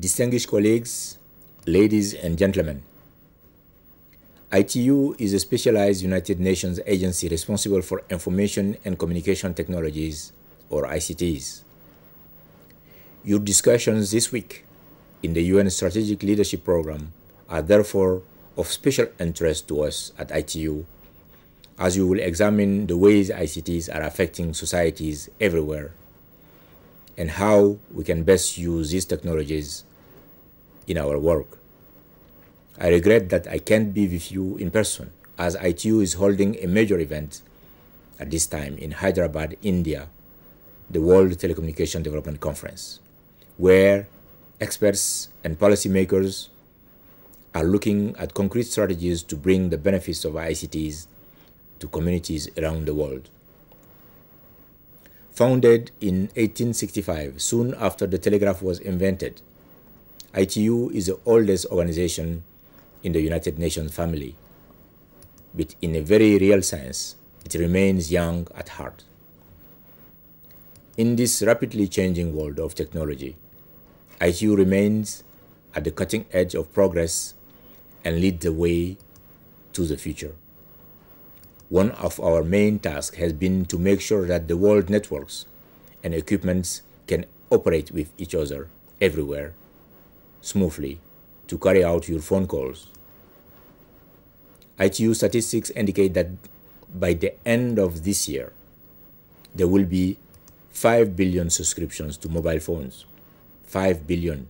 Distinguished colleagues, ladies and gentlemen, ITU is a specialized United Nations agency responsible for information and communication technologies, or ICTs. Your discussions this week in the UN Strategic Leadership Program are therefore of special interest to us at ITU, as we will examine the ways ICTs are affecting societies everywhere and how we can best use these technologies in our work. I regret that I can't be with you in person, as ITU is holding a major event at this time in Hyderabad, India, the World Telecommunication Development Conference, where experts and policymakers are looking at concrete strategies to bring the benefits of ICTs to communities around the world. Founded in 1865, soon after the telegraph was invented, ITU is the oldest organization in the United Nations family, but in a very real sense, it remains young at heart. In this rapidly changing world of technology, ITU remains at the cutting edge of progress and leads the way to the future. One of our main tasks has been to make sure that the world networks and equipments can operate with each other everywhere smoothly to carry out your phone calls. ITU statistics indicate that by the end of this year, there will be 5 billion subscriptions to mobile phones. 5 billion.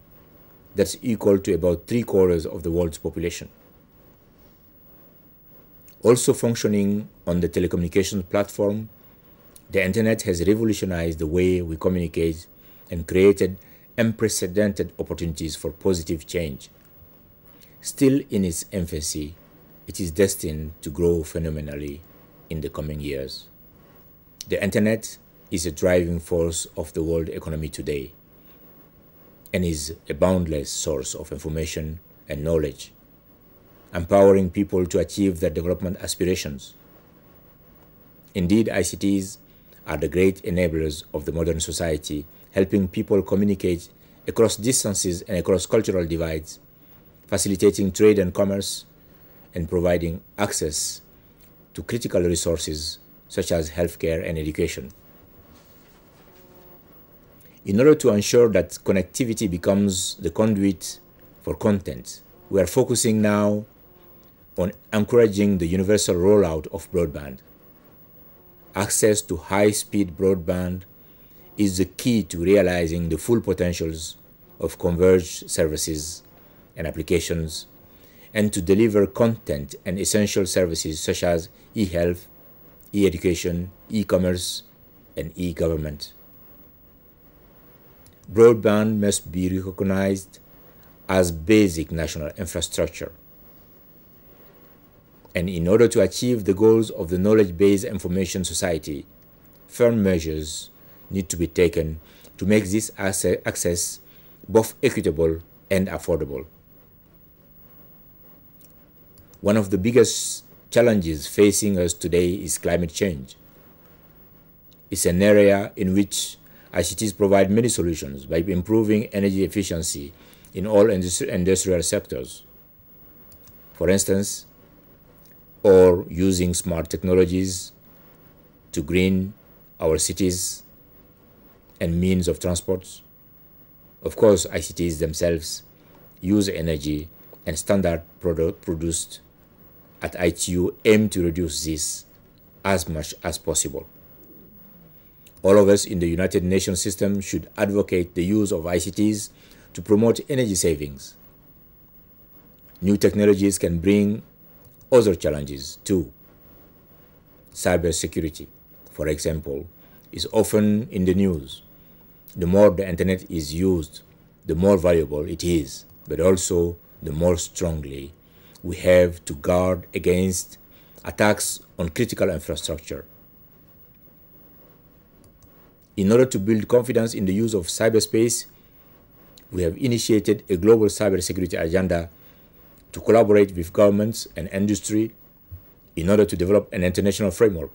That's equal to about 3/4 of the world's population. Also functioning on the telecommunications platform, the internet has revolutionized the way we communicate and created unprecedented opportunities for positive change. Still in its infancy, it is destined to grow phenomenally in the coming years. The internet is a driving force of the world economy today and is a boundless source of information and knowledge, empowering people to achieve their development aspirations. Indeed, ICTs are the great enablers of the modern society, helping people communicate across distances and across cultural divides, facilitating trade and commerce, and providing access to critical resources such as healthcare and education. In order to ensure that connectivity becomes the conduit for content, we are focusing now on encouraging the universal rollout of broadband. Access to high-speed broadband is the key to realizing the full potentials of converged services and applications, and to deliver content and essential services such as e-health, e-education, e-commerce, and e-government. Broadband must be recognized as basic national infrastructure. And in order to achieve the goals of the knowledge-based information society, firm measures need to be taken to make this access both equitable and affordable. One of the biggest challenges facing us today is climate change. It's an area in which ICTs provide many solutions by improving energy efficiency in all industrial sectors. For instance, or using smart technologies to green our cities and means of transport. Of course, ICTs themselves use energy, and standard product produced at ITU aim to reduce this as much as possible. All of us in the United Nations system should advocate the use of ICTs to promote energy savings. New technologies can bring other challenges too. Cybersecurity, for example, is often in the news. The more the internet is used, the more valuable it is, but also the more strongly we have to guard against attacks on critical infrastructure. In order to build confidence in the use of cyberspace, we have initiated a global cybersecurity agenda to collaborate with governments and industry in order to develop an international framework.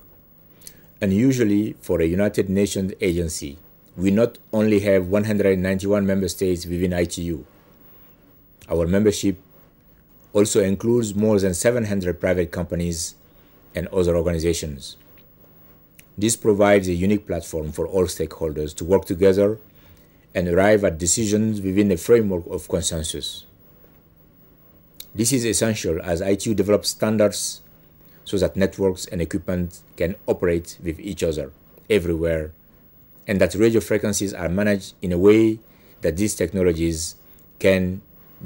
And usually for a United Nations agency, we not only have 191 member states within ITU, Our membership also includes more than 700 private companies and other organizations. This provides a unique platform for all stakeholders to work together and arrive at decisions within a framework of consensus. This is essential as ITU develops standards so that networks and equipment can operate with each other everywhere, and that radio frequencies are managed in a way that these technologies can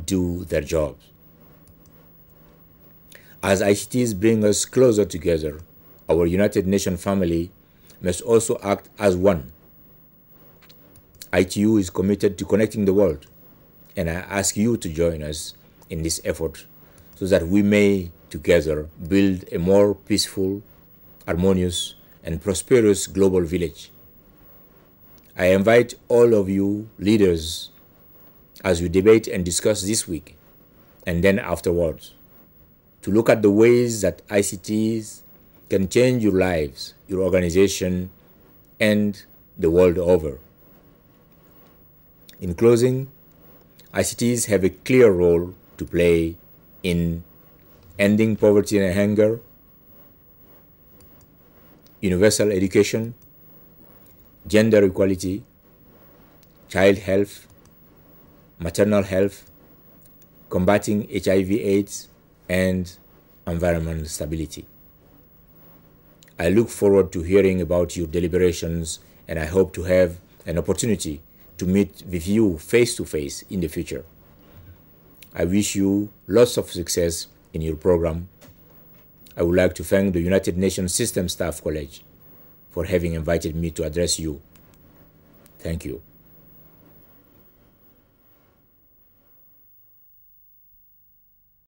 do their jobs. As ICTs bring us closer together, our United Nations family must also act as one. ITU is committed to connecting the world, and I ask you to join us in this effort so that we may together build a more peaceful, harmonious, and prosperous global village. I invite all of you leaders as we debate and discuss this week and then afterwards to look at the ways that ICTs can change your lives, your organization, and the world over. In closing, ICTs have a clear role to play in ending poverty and hunger, universal education, gender equality, child health, maternal health, combating HIV/AIDS, and environmental stability. I look forward to hearing about your deliberations, and I hope to have an opportunity to meet with you face to face in the future. I wish you lots of success in your program. I would like to thank the United Nations System Staff College for having invited me to address you. Thank you.